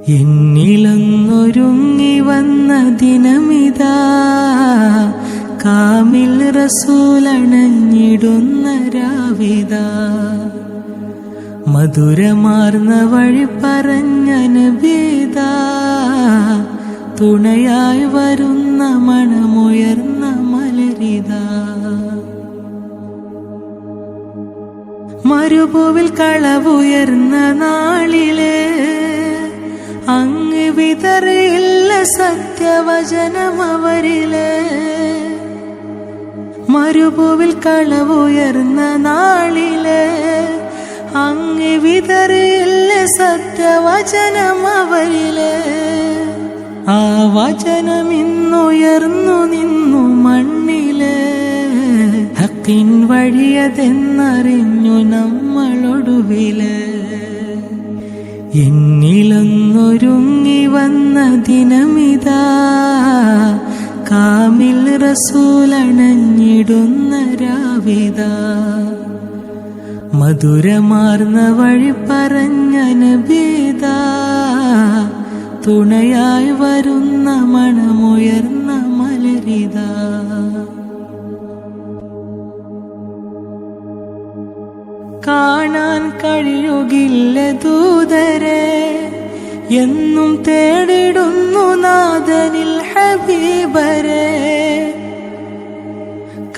എന്നിലൊന്നൊരുങ്ങി വന്ന ദിനമിതാ, കാമിൽ റസൂലണഞ്ഞിടുന്ന രാവിതാ. മധുരമാർന്ന വഴി പറഞ്ഞ നബിതാ, തുണയായി വരുന്ന മണമുയർന്ന മലരിതാ. മരുഭൂവിൽ കളവുയർന്ന നാളിലെ അങ്ങ് വിതറിയില്ല സത്യവചനമവരിലെ. മരുഭൂവിൽ കളവുയർന്ന നാളിലെ അങ്ങ് വിതറിയില്ല സത്യവചനമവരിലെ. ആ വചനമിന്നുയർന്നു നിന്നു മണ്ണിലെ. ഹക്കിൻ വഴിയതെന്നറിഞ്ഞു നമ്മളൊടുവില്. എന്നിലൊന്നൊരുങ്ങി വന്ന ദിനമിതാ, കാമിൽ റസൂലണഞ്ഞിടുന്ന രാവിതാ. മധുരമാർന്ന വഴി പറഞ്ഞ നബിതാ, തുണയായി വരുന്ന മണമുയർന്ന മലരിതാ. കാണാൻ കഴിയുകില്ല ദൂതരെ, എന്നും തേടിടുന്നു നാഥനിൽ ഹബീബരെ.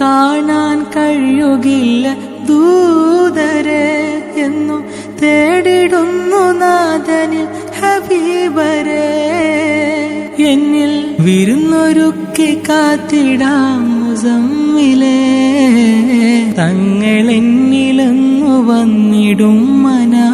കാണാൻ കഴിയുകില്ല ദൂതരെ, എന്നും തേടിടുന്നു നാഥനിൽ ഹബീബരെ. എന്നിൽ വിരുന്നൊരുക്കി കാത്തിടാം മുസമ്മിലേ, തങ്ങളെന്നിലങ്ങു വന്നിടും മനാ